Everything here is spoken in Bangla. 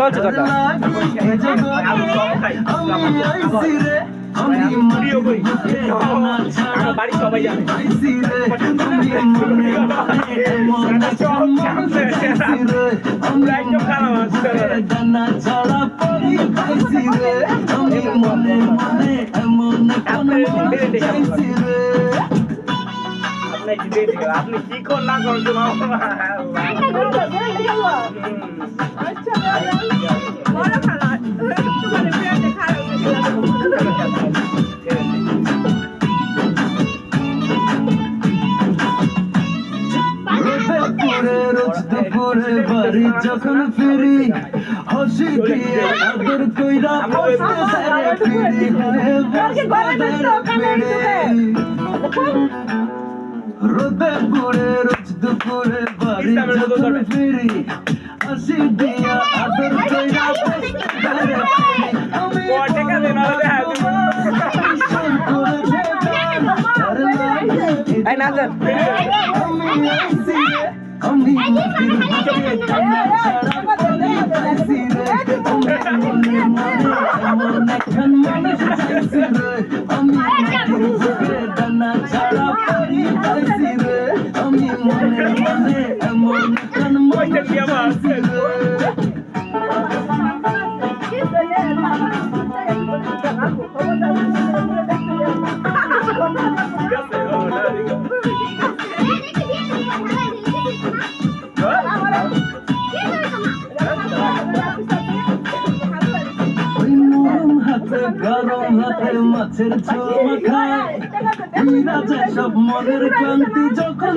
বলছে কথা বাড়ি সবাই জানে আপনি কি কর না করছেন দুপুরে বাড়ি যখন ফিরি হাসি দিয়ে আদর কইরা ফিরি রোদে পুরে রোজ দুপুরে বাড়ি যখন ফিরি হাসি দিয়ে আদর কইরা আমি গরম হাতে মাছের ঝোল খায় সব মনের ক্লান্তি যখন